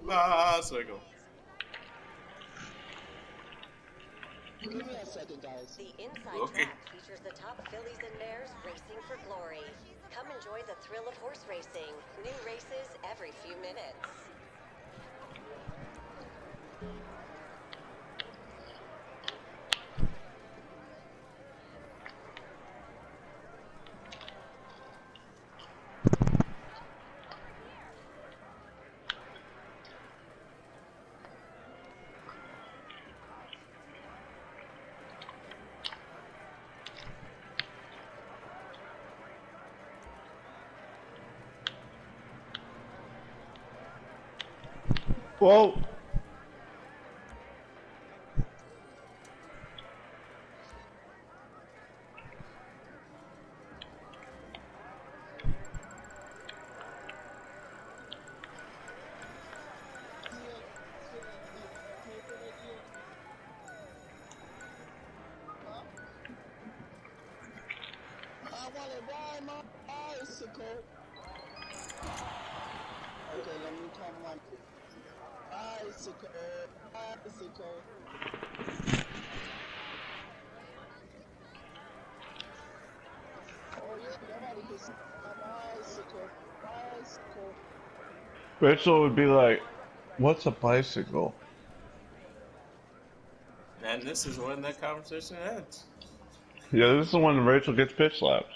Bicycle. Give me a second, guys. The inside track features the top fillies and mares racing for glory. Come enjoy the thrill of horse racing. New races every few minutes. Whoa! I want to ride my bicycle. Okay, let me come on. Bicycle, bicycle. Oh yeah, nobody can see my bicycle, bicycle. Rachel would be like, "What's a bicycle?" And this is when that conversation ends. Yeah, this is when Rachel gets pitch slapped.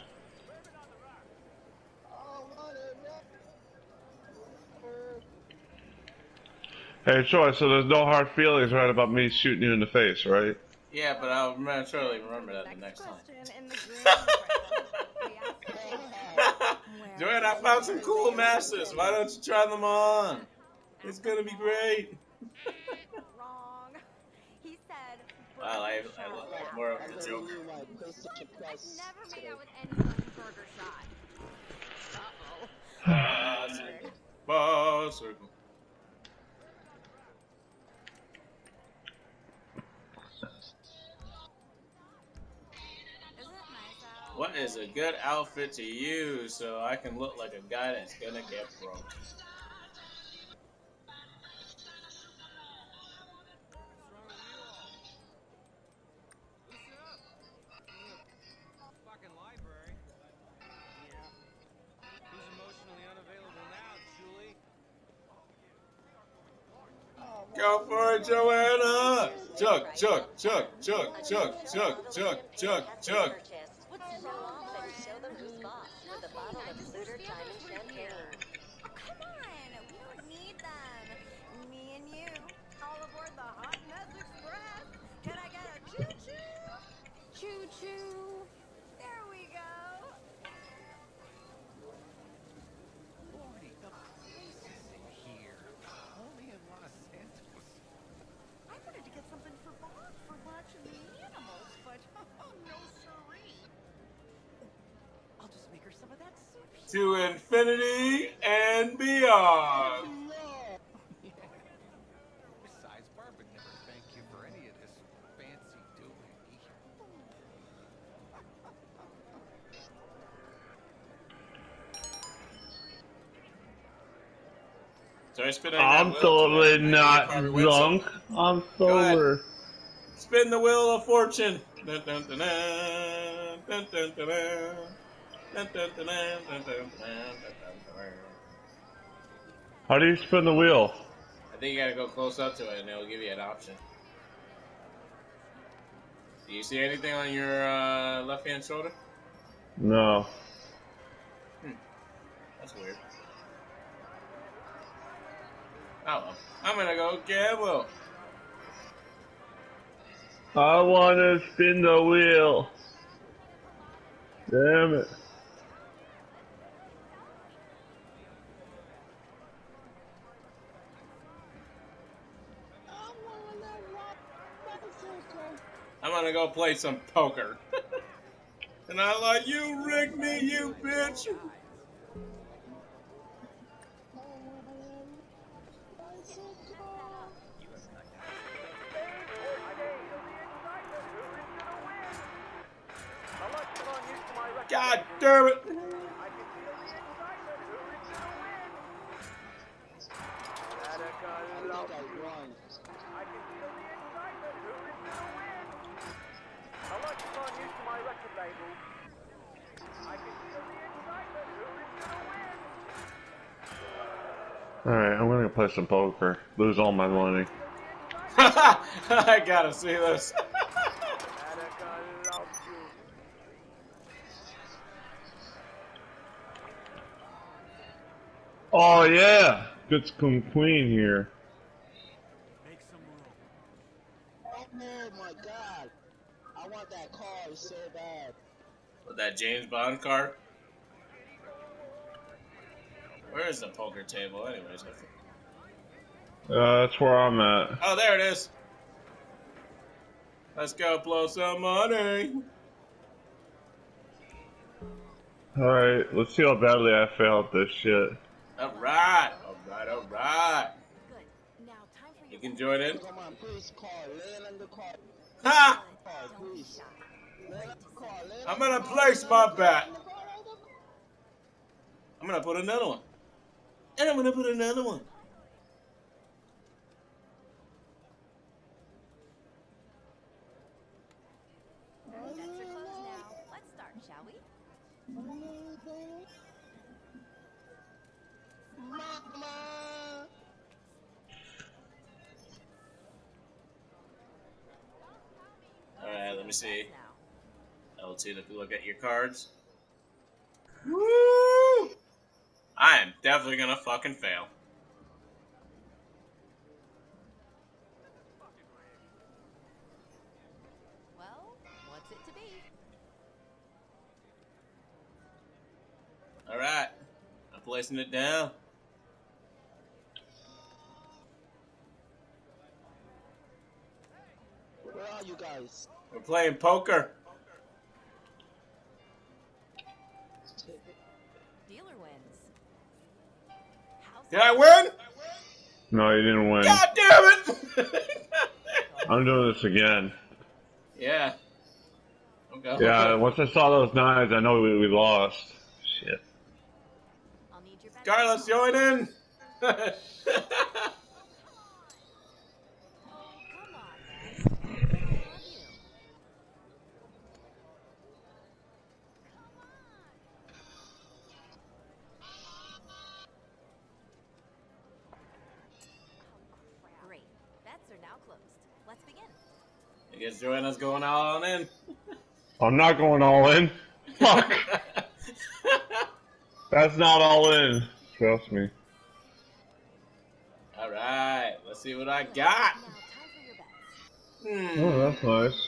Hey, Troy, so there's no hard feelings, right, about me shooting you in the face, right? Yeah, but I'll surely remember that the next time. Joanne, I found some cool masters. Why don't you try them on? It's gonna be great. Wrong. He said. Well, I love more of the joke. Never made out with anyone in Burger Shot. Bicycle. What is a good outfit to use so I can look like a guy that's gonna get broke? Go for it, Joanna! Chug, chug, chug, chug, chug, chug, chug, chug, chug. Show off and show them who's boss with a bottle of Suitor Diamond Champagne. Oh, come on. We don't need them. Me and you. All aboard the Hot Mess Express. Can I get a choo-choo? Choo-choo. There we go. Lordy, the places in here. Only in Los Santos. I wanted to get something for Bob for lunch and the animals, but no siree. I'll just make her some of that soup. To infinity and beyond. Yeah. Besides, Barb would never thank you for any of this fancy doing. So I spin I'm totally not drunk. I'm sober. Spin the wheel of fortune. Dun, dun, dun, dun, dun, dun, dun, dun. Dun, dun, dun, dun, dun, dun, dun, dun. How do you spin the wheel? I think you gotta go close up to it and it'll give you an option. Do you see anything on your left hand shoulder? No. That's weird. Oh well. I'm gonna go gamble. I wanna spin the wheel. Damn it. I'm gonna go play some poker. And I'm like, you rigged me, you bitch. God damn it. Alright, I'm gonna play some poker. Lose all my money. I gotta see this. Oh yeah! Good queen here. Oh my god. I want that car so bad. With that James Bond card. Where is the poker table, anyways? That's where I'm at. Oh, there it is. Let's go blow some money. Alright, let's see how badly I failed this shit. Alright, alright, alright. Good. Now, time for You can join in. Come on, please, car. Land on the car. Ha! Car, please. Land on the car. Land I'm on gonna the car, place land my on the car, bet. land on the car, land on the car. I'm gonna put another one. And I'm gonna put another one. Bets are closed now. Let's start, shall we? Mama. Alright, let me see. Now. LT, if you look at your cards. Woo! I am definitely gonna fucking fail. Well, what's it to be? Alright. I'm placing it down. Where are you guys? We're playing poker. Dealer wins. House Did I win? No, you didn't win. God damn it! I'm doing this again. Yeah. Okay. Yeah, once I saw those knives, I know we lost. Shit. I'll need your bets Carlos, now. join in. Oh, come on, man. I love you. Great. Bets are now closed. Let's begin. I guess Joanna's going all on in. I'm not going all in. Fuck! That's not all in. Trust me. Alright, let's see what I got. Now, time for your bets. Oh, that's nice.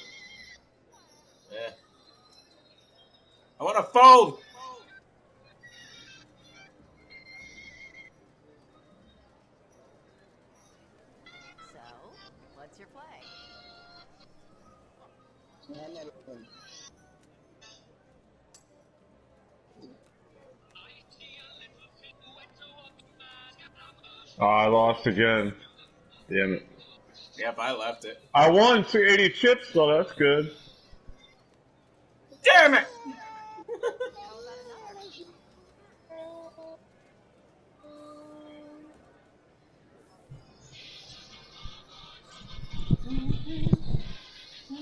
Yeah. I want to fold. So, what's your play? Oh, I lost again. Damn it. Yep, I left it. I won 80 chips, though. That's good. Damn it! How about another?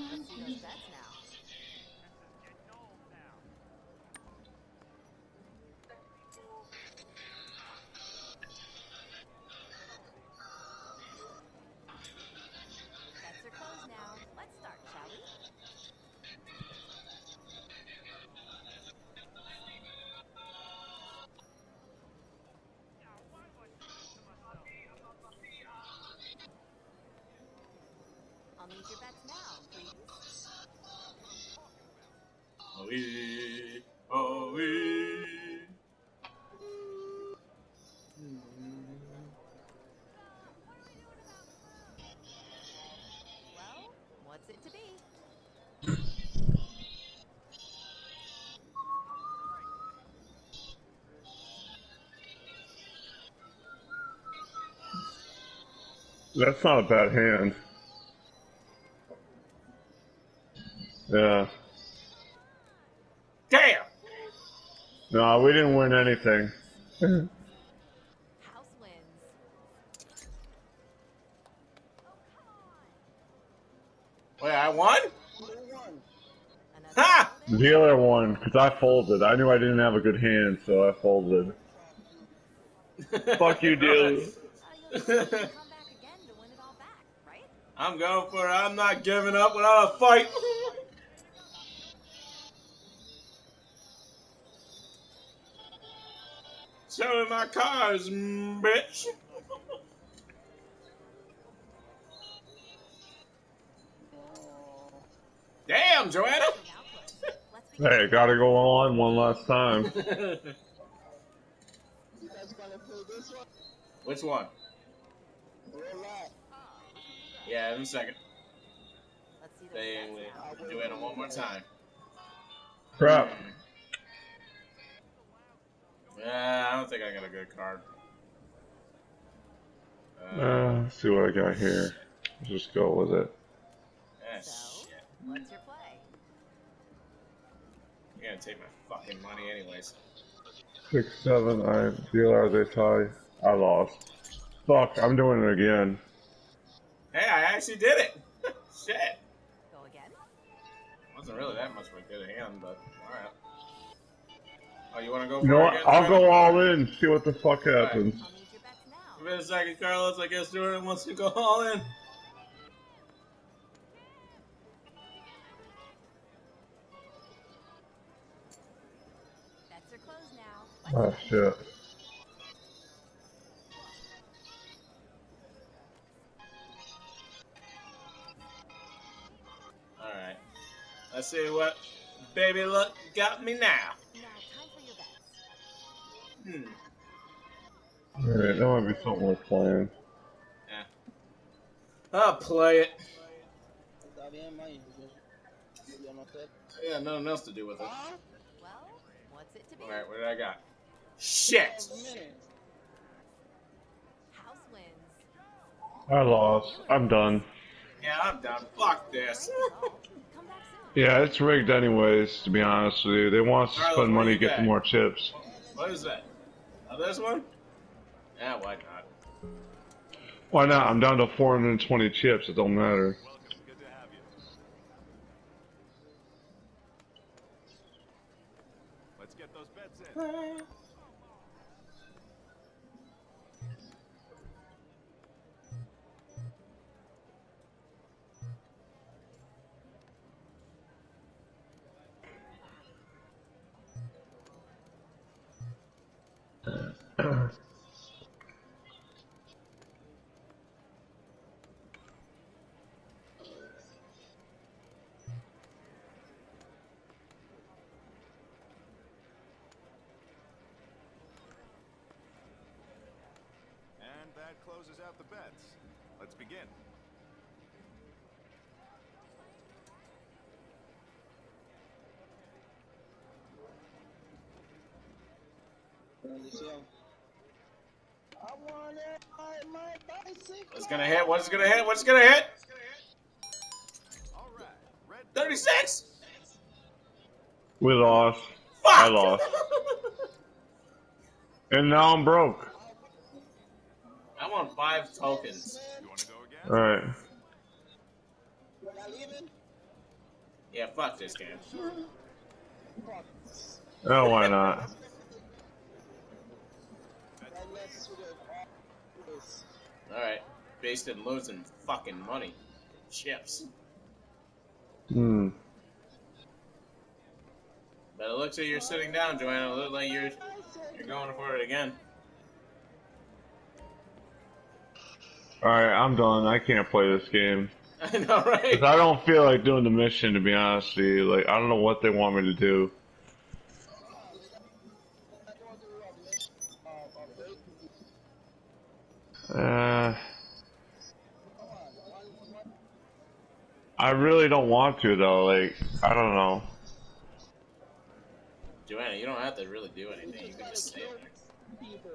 Let's see those bets now. Bets are closed now. Let's start, shall we? I'll need your bets now, please. Oh-wee, oh-wee. Well, what's it to be? That's not a bad hand. Yeah. Damn! No, we didn't win anything. House wins. Wait, I won? Another Ha! round in? Dealer won, because I folded. I knew I didn't have a good hand, so I folded. Fuck you, Right. dude. You'll just have to come back again to win it all back, right? I'm going for it. I'm not giving up without a fight. Show me my cars, bitch. Damn, Joanna. So now close. Let's begin. Hey, gotta go on one last time. You guys gonna play this one? Which one? Real life. Yeah, in a second. Let's see those They bets now. Joanna one more time. Crap. Yeah, I don't think I got a good card. Let's see what I got here. Let's just go with it. So, Shit. what's your play? You're gonna take my fucking money anyways. 6-7. I dealer they tie. I lost. Fuck. I'm doing it again. Hey, I actually did it. Shit. Go again? Wasn't really that much of a good hand, but alright. Oh, you wanna go for You know it what? again, I'll Joanna? go all in. See what the fuck happens. I'll need your bets now. Give it a second, Carlos. I guess Jordan wants to go all in. Bets are closed now. Oh shit. Alright. Let's see what Baby Luck got me now. Now, time for your bets. Alright, that might be something worth playing. Yeah. I'll play it. Está bien, man. Yo no sé. I got nothing else to do with it. Ah, Well, what's it to be? Alright, what did I got? Shit! minute. House wins. I lost. I'm done. Yeah, I'm done. Fuck this. Come back soon. Yeah, it's rigged anyways, to be honest with you. They want us to Carlos, spend where money you to get at? more chips. What is that? Oh, this one? Yeah, why not? Why not? I'm down to 420 chips. It don't matter. Welcome. Good to have you. Let's get those bets in. And that closes out the bets. Let's begin. Bendición. I want it on my bicycle. What's gonna hit? What's gonna hit? What's gonna hit? All right. Red 36? We lost. Fuck! I lost. And now I'm broke. I want 5 tokens. You want to go again? Alright. We're not leaving? Yeah, fuck this game. Fuck. Oh, why not? That lets you to this. Alright. Based in losing fucking money. Chips. Hmm. But it looks like you're sitting down, Joanna. It looks like you're going for it again. Alright, I'm done. I can't play this game. I know, right? 'Cause I don't feel like doing the mission, to be honest with you. Like, I don't know what they want me to do. I really don't want to, though. Like, I don't know. Joanna, you don't have to really do anything. You can just stay there. People.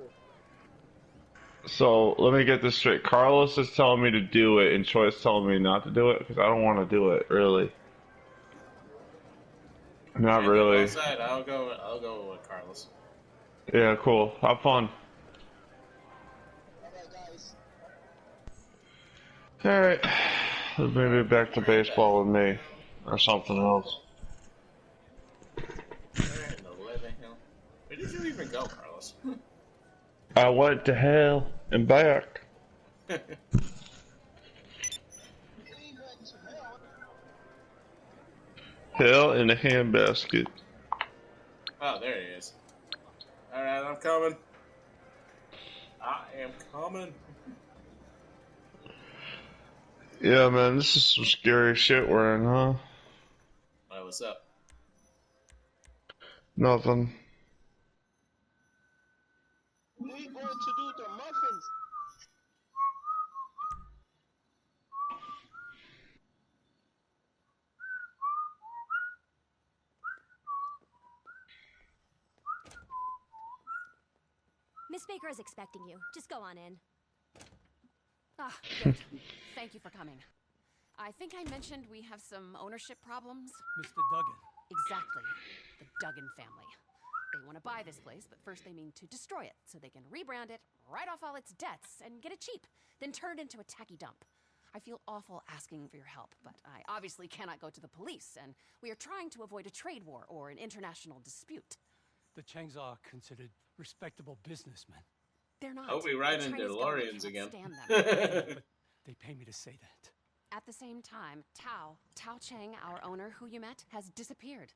So, let me get this straight. Carlos is telling me to do it, and Troy's telling me not to do it, because I don't want to do it, really. Not And really. both sides, I'll go with Carlos. Yeah, cool. Have fun. Alright, guys. Alright. Maybe back to baseball with me. Or something else. Where in the living hell? Where did you even go, Carlos? I went to hell and back. We went to hell. Hell in a handbasket. Oh, there he is. Alright, I'm coming. I am coming. Yeah, man, this is some scary shit we're in, huh? Why, what's up? Nothing. We going to do the muffins. Miss Baker is expecting you. Just go on in. Ah, good. Thank you for coming. I think I mentioned we have some ownership problems. Mr. Duggan. Exactly. The Duggan family. They want to buy this place, but first they mean to destroy it so they can rebrand it, write off all its debts, and get it cheap, then turn it into a tacky dump. I feel awful asking for your help, but I obviously cannot go to the police, and we are trying to avoid a trade war or an international dispute. The Changs are considered respectable businessmen. They're not. Hope we ride The in Chinese DeLoreans government again. can't stand them. But they pay me to say that. At the same time, Tao Chang, our owner who you met, has disappeared.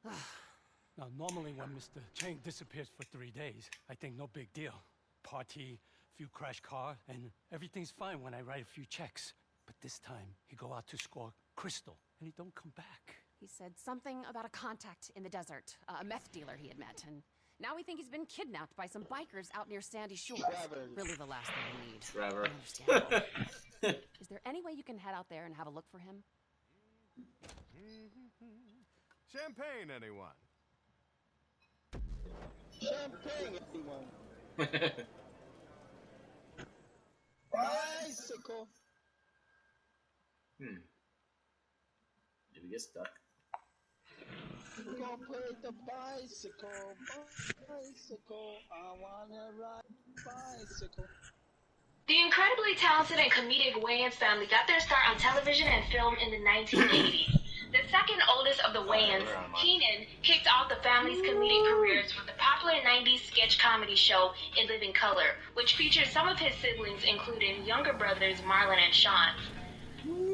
Now, normally when Mr. Chang disappears for 3 days, I think no big deal. Party, few crash car, and everything's fine when I write a few checks. But this time, he go out to score crystal, and he don't come back. He said something about a contact in the desert, a meth dealer he had met, and now we think he's been kidnapped by some bikers out near Sandy Shores. Travers. Really the last thing we need. Trevor. Understandable. Is there any way you can head out there and have a look for him? Champagne, anyone? Champagne, everyone. Bicycle. Did we get stuck? We're gonna play the bicycle. Bicycle. I wanna ride bicycle. The incredibly talented and comedic Wayans family got their start on television and film in the 1980s. The second oldest of the Wayans, Keenan, kicked off the family's comedic careers with the popular 90s sketch comedy show In Living Color, which featured some of his siblings, including younger brothers Marlon and Sean.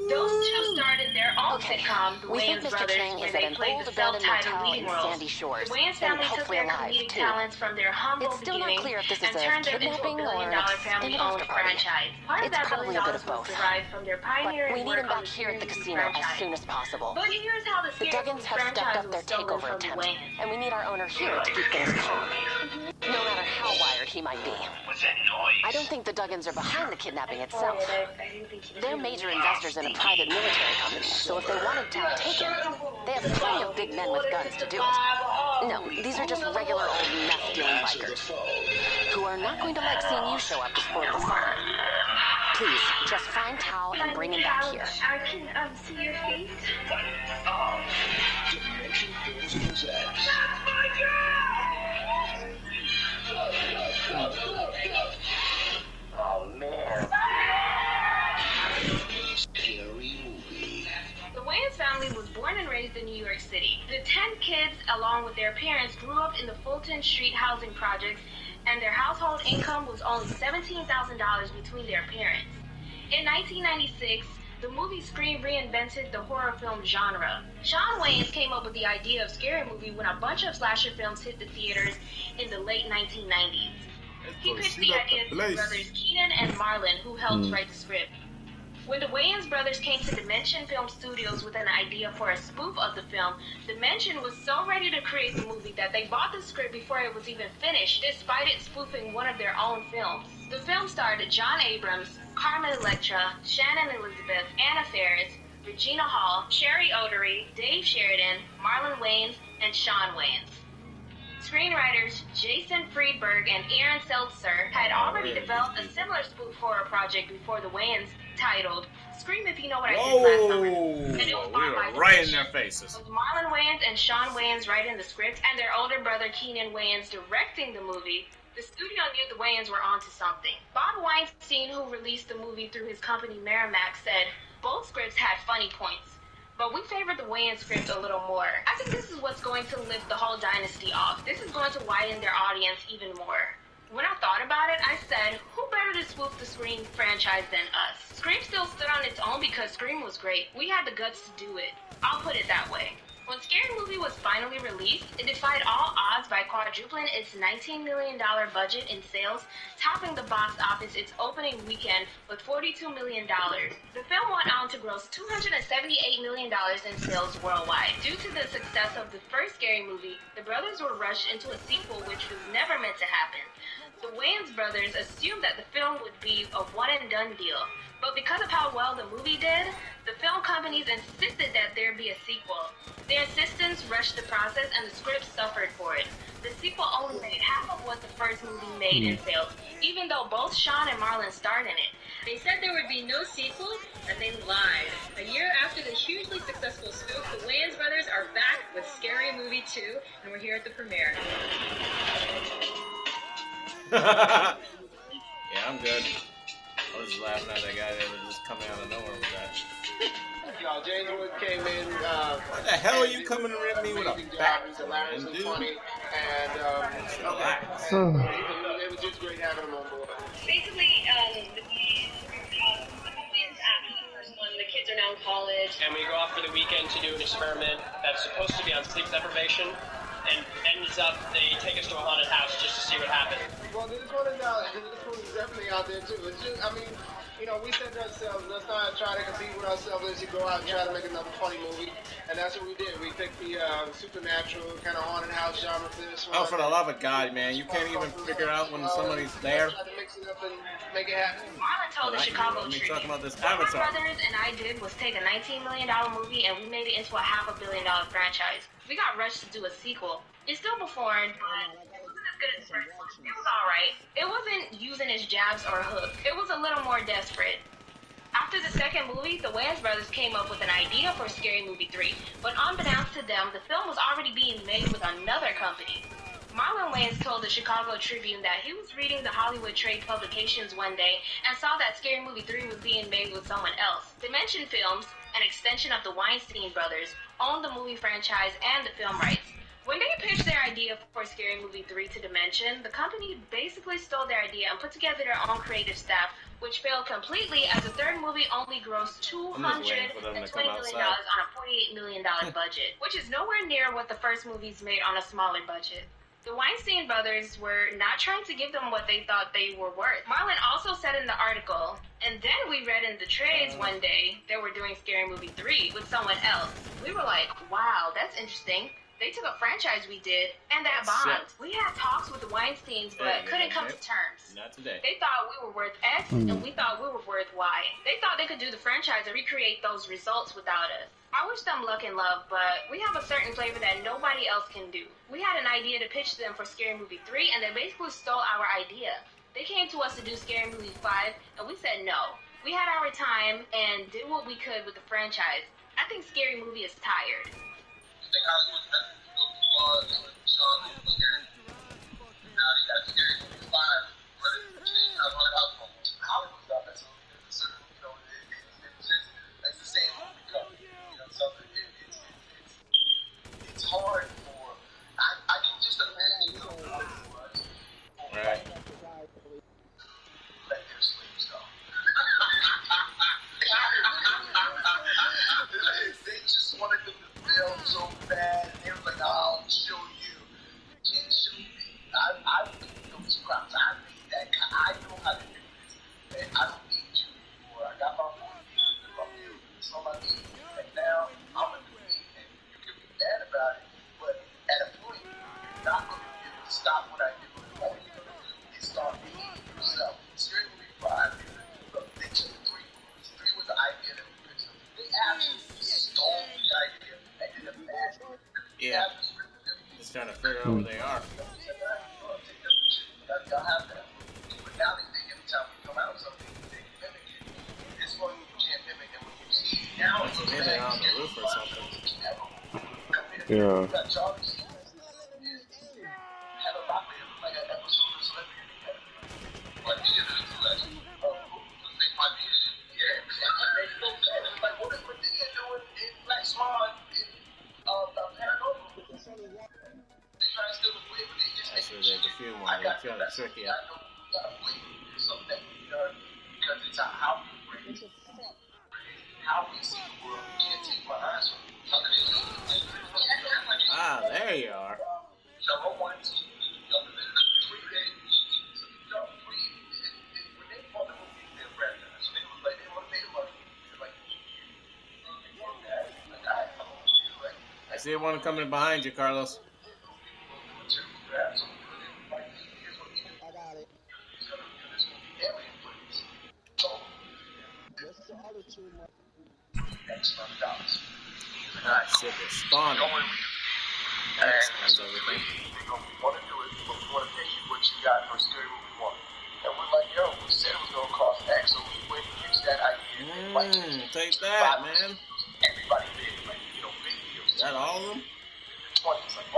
Those two started their own sitcom, The We think Wayans Mr. Brothers, Chang where is they at an played old the abandoned self-titled motel leading in roles. Sandy Shores, The Wayans and family took hopefully their alive, comedic too. talents from their humble It's still not beginnings clear if this and is a turned them into a kidnapping or billion-dollar it's family-owned an after party. franchise. Part of It's that $1 probably billion a bit of was both. derived from their But pioneering we need work him on back the here at the Scary Movie casino as franchise. soon as possible. But here's how the The Scary Duggans Movie have stepped franchise up their was stolen takeover from the attempt, Wayans. and we need our owner here to keep things calm. No matter how wired he might be. What's that noise? I don't think the Duggans are behind the kidnapping itself. I didn't think you They're major investors in a private military company, so if they wanted Tao taken, they have plenty of big men with guns to do it. No, these are just regular old meth-dealing bikers, who are not going to like seeing you show up to spoil the fun. Please, just find Tao and bring him back here. I can see your face. Dimension Films presents. Oh man. Scary movie. The Wayans family was born and raised in New York City. The 10 kids, along with their parents, grew up in the Fulton Street housing projects, and their household income was only $17,000 between their parents. In 1996, the movie Scream reinvented the horror film genre. John Wayans came up with the idea of Scary Movie when a bunch of slasher films hit the theaters in the late 1990s. He pitched the idea to his brothers Keenan and Marlon, who helped write the script. When the Wayans brothers came to Dimension Film Studios with an idea for a spoof of the film, Dimension was so ready to create the movie that they bought the script before it was even finished, despite it spoofing one of their own films. The film starred John Abrams, Carmen Electra, Shannon Elizabeth, Anna Faris, Regina Hall, Sherry Odery, Dave Sheridan, Marlon Wayans, and Sean Wayans. Screenwriters Jason Friedberg and Aaron Seltzer had already developed a similar spoof horror project before the Wayans, titled Scream If You Know What I Did Last Summer. And it was We bought by were right in Dimension. their faces. With Marlon Wayans and Sean Wayans writing the script and their older brother Keenan Wayans directing the movie, the studio knew the Wayans were onto something. Bob Weinstein, who released the movie through his company Merrimack, said, both scripts had funny points, but we favored the Wayans script a little more. I think this is what's going to lift the whole dynasty off. This is going to widen their audience even more. When I thought thought about it, I said, who better to spoof the Scream franchise than us? Scream still stood on its own because Scream was great. We had the guts to do it. I'll put it that way. When Scary Movie was finally released, it defied all odds by quadrupling its $19 million budget in sales, topping the box office its opening weekend with $42 million. The film went on to gross $278 million in sales worldwide. Due to the success of the first Scary Movie, the brothers were rushed into a sequel which was never meant to happen. The Wayans brothers assumed that the film would be a one-and-done deal, but because of how well the movie did, the film companies insisted that there be a sequel. Their insistence rushed the process and the script suffered for it. The sequel only made half of what the first movie made in sales, even though both Sean and Marlon starred in it. They said there would be no sequel, and they lied. A year after the hugely successful spoof, the Wayans brothers are back with Scary Movie 2, and we're here at the premiere. Yeah, I'm good. I was just laughing at that guy that was just coming out of nowhere with that. Yo, James Wood came in. What the hell are you coming to rip me with a bat? Hilariously funny, and relax. It was just great having him on board. Basically, the movie is after the first one. The kids are now in college. And we go off for the weekend to do an experiment that's supposed to be on sleep deprivation, and ends up they take us to a haunted house just to see what happens. Well, this one is definitely out there too. It's just, I mean, you know, we said to ourselves, let's not try to compete with ourselves. Let's just go out and try to make another funny movie, and that's what we did. We picked the supernatural kind of haunted house genre for this one. Oh, for the love of God, man! You can't even figure out when somebody's there. Try to mix it up and make it happen. Marlon told the Chicago Tribune, talking about this what my Avatar. brothers and I did was take a $19 million movie and we made it into a $500 million franchise. We got rushed to do a sequel. It still performed, but it wasn't as good as the first one. It was alright. It wasn't using its jabs or hook. It was a little more desperate. After the second movie, the Wayans brothers came up with an idea for Scary Movie 3, but unbeknownst to them, the film was already being made with another company. Marlon Wayans told the Chicago Tribune that he was reading the Hollywood trade publications one day and saw that Scary Movie 3 was being made with someone else. Dimension Films, an extension of the Weinstein brothers, owned the movie franchise and the film rights. When they pitched their idea for Scary Movie 3 to Dimension, the company basically stole their idea and put together their own creative staff, which failed completely as the third movie only grossed $220 million on a $48 million budget, which is nowhere near what the first movies made on a smaller budget. The Weinstein brothers were not trying to give them what they thought they were worth. Marlon also said in the article, and then we read in the trades one day they were doing Scary Movie 3 with someone else. We were like, wow, that's interesting. They took a franchise we did, and that bombed. We had talks with the Weinsteins, but couldn't come to terms. Not today. They thought we were worth X, and we thought we were worth Y. They thought they could do the franchise and recreate those results without us. I wish them luck and love, but we have a certain flavor that nobody else can do. We had an idea to pitch them for Scary Movie 3, and they basically stole our idea. They came to us to do Scary Movie 5, and we said no. We had our time and did what we could with the franchise. I think Scary Movie is tired. It's hard for, I can just imagine right. Let their sleeves go. They just wanted them to fail so bad. They were like, I'll show you. You can't show me. I need those crops. I need that. I know how to do this. And I don't need you anymore. I got my own needs. That's all I need. And now I'm going to do it. And you can be mad about it. But at a point, you're not going to be able to stop what I do. All you're going to do is start being yourself. Scary Movie 5, look, they took 3 movies. 3 was the idea that we pitched them. They absolutely stole the idea and did a bad one. Yeah. Just trying to figure out where they are. Y'all have that. But now they think every time we come out with something, they can mimic it. This one you can't mimic it. When you see now it's maybe they're on the roof or something. Yeah. Got Charlie Sheen have a lot of like an episode of Celebrity. Like he is an legend. They might be like what is Medea doing in Black Swan in Paranormal? They try to steal the wig, but they just Actually, there's a few more. They're trying to trick you. gotta wait for something to be done because it's how we bring it, how we see the world. We can't take my eyes from it. Television. Ah, there you are. So I want to see 3 days. So when they bought the movie, they were franchise. So they was like, they want to pay the money. They're like, I see one coming behind you, Carlos. I got it. What's the other 2 months? Ah, shit, they're spawning. That explains everything. We want to do it, but we want to pay you what you got for Scary Movie 1. And we're like, yo, we said it was going to cost X, so we went and used that idea. Take that, man. Everybody did, like, big deals. Is that all of them? 20s, like,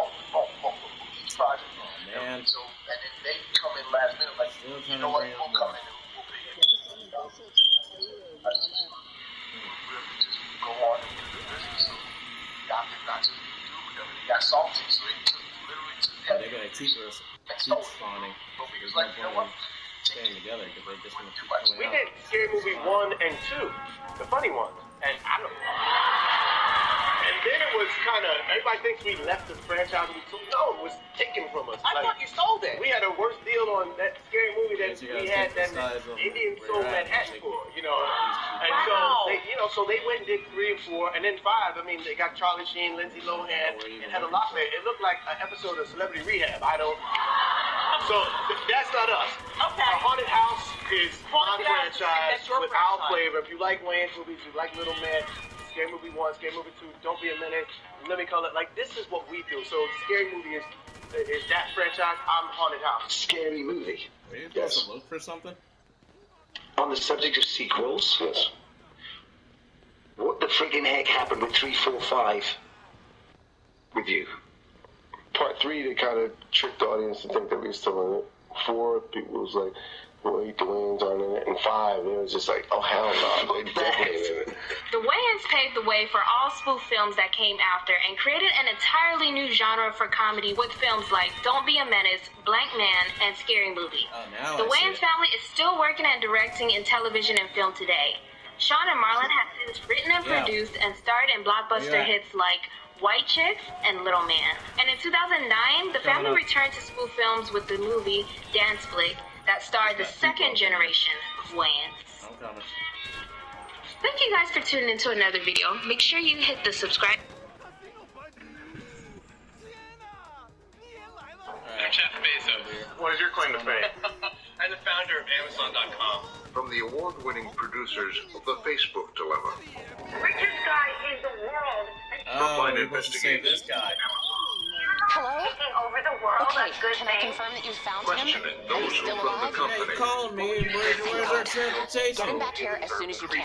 each project. Oh, man. So, and then they come in last minute, like, you know what, we'll come in and we'll pay you. We'll just go on and do the business. So, y'all did not just do whatever. They got salty, so they literally took that. They're gonna keep spawning. There's no point in staying together because they're just gonna keep coming out. We did Scary Movie 1 and 2, the funny ones, and I don't know. And then it was kind of, everybody thinks we left the franchise. No, it was taken from us. I thought you sold it. We had a worse deal on that Scary Movie that we had than Indian sold Manhattan for, And so they went and did 3 and 4, and then 5. I mean, they got Charlie Sheen, Lindsay Lohan, and had a lot there. It looked like an episode of Celebrity Rehab. So that's not us. Okay. A Haunted House is our franchise with our flavor. If you like Wayne's movies, you like Little Man, Scary Movie 1, Scary Movie 2, Don't Be a Minute, Let Me Call It. Like, this is what we do. So Scary Movie is that franchise. I'm Haunted House. Scary Movie. Are you supposed to look for something? On the subject of sequels, yes. What the friggin' heck happened with 3, 4, 5 with you? Part 3, they kind of tricked the audience to think that we were still in it. 4, people was like, wait, the Wayans aren't in it. And 5, it was just like, oh, hell no, they definitely in it. The Wayans paved the way for all spoof films that came after and created an entirely new genre for comedy with films like Don't Be a Menace, Blank Man, and Scary Movie. The Wayans family is still working and directing in television and film today. Sean and Marlon have since written and produced and starred in blockbuster hits like White Chicks and Little Man. And in 2009, the family returned to spoof films with the movie Dance Flick that starred the second generation of Wayans. Thank you guys for tuning into another video. Make sure you hit the subscribe. I'm Jeff Bezos. What is your claim to fame? I'm the founder of Amazon.com. From the award-winning producers of The Facebook Dilemma. Richest guy in the world. Frontline investigators. This guy. Hello? Taking over the world. Okay, can I confirm that you found him? Questioning those who run the company. You called me. Where's our transportation? Get him back here as soon as you can.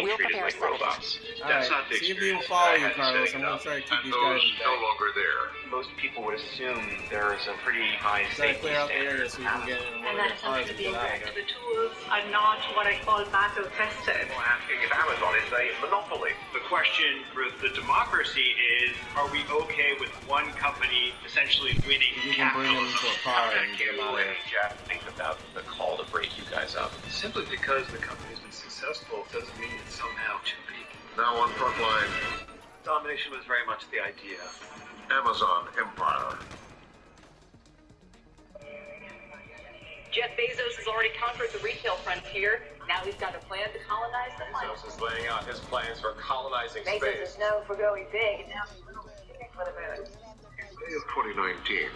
We'll prepare a robots. Alright, see if you follow you, Carlos. I'm going to try to keep these guys in no longer there. Most people would assume there is a pretty high Try to safety clear out the area standard. so we can get in one of the cars and get out of here. The tools are not what I call battle tested. We're asking if Amazon is a monopoly. The question for the democracy is, are we okay with one company essentially winning capitalism? And get them out of here. Jeff, think about the call to break you guys up. Simply because the company's been successful doesn't mean it's somehow too big. Now on Frontline, Domination was very much the idea. Amazon Empire. Jeff Bezos has already conquered the retail frontier. Now he's got a plan to colonize the planet. Bezos is laying out his plans for colonizing Bezos space. is known for going big, and now he's looking for the moon. May of 2019,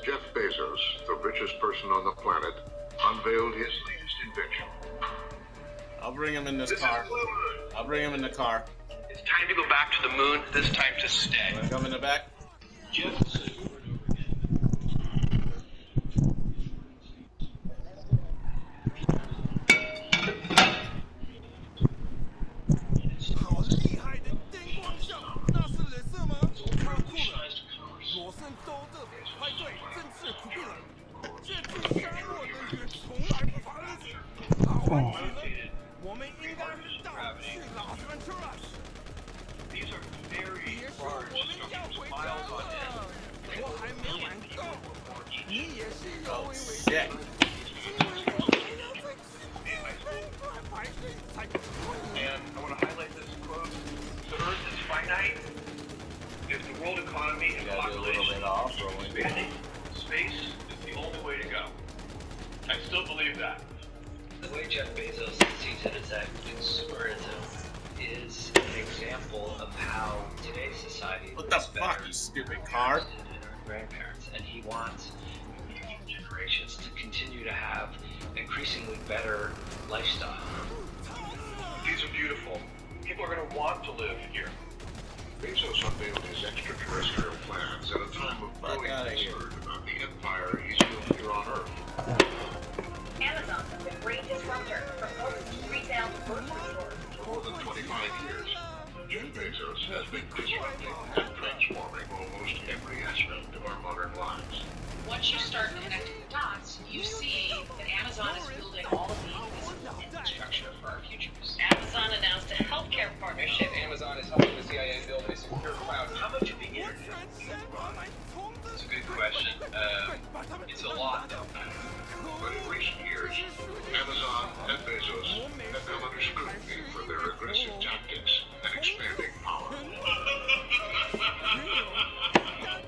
Jeff Bezos, the richest person on the planet, unveiled his latest invention. I'll bring him in this car. I'll bring him in the car. It's time to go back to the moon, this time to stay. Want to come in the back? Jeff. These are very large structures, miles on end. Oh, shit. If the world economy and population is expanding, space is the only way to go. I still believe that. The way Jeff Bezos sees it is that consumerism is an example of how today's society What the fuck, you stupid car? and our grandparents, and he wants future generations to continue to have increasingly better lifestyle. These are beautiful. People are going to want to live here. Bezos unveiled his extraterrestrial plans at a time of growing concern about the empire he's built here on Earth. Amazon, the great disruptor, proposed retail grocery stores. For more than 25 years, Jeff Bezos has been disrupting and transforming almost every aspect of our modern lives. Once you start connecting the dots, you see that Amazon is building all of the invisible infrastructure for our futures. Amazon announced a healthcare partnership. Amazon is helping the CIA build a secure cloud. How much of the internet do you run? It's a good question. It's a lot, though. But in recent years, Amazon and Bezos have come under scrutiny for their aggressive tactics and expanding power.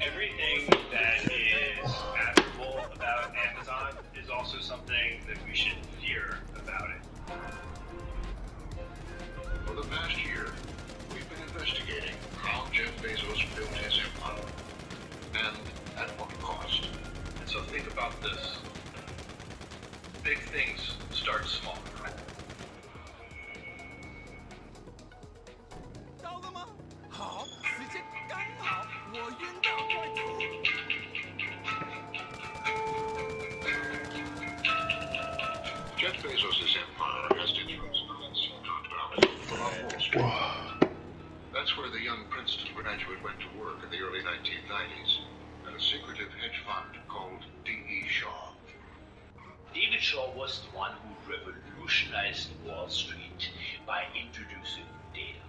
Everything that is admirable about Amazon is also something that we should fear about it. For the past year, we've been investigating how Jeff Bezos built his empire, and at what cost. And so think about this. Big things start small. Jeff Bezos' empire has influence in the Silicon Valley, but on Wall Street. That's where the young Princeton graduate went to work in the early 1990s at a secretive hedge fund called D.E. Shaw. David Shaw was the one who revolutionized Wall Street by introducing data.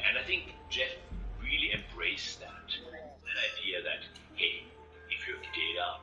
And I think Jeff really embraced that idea that, hey, if you have data,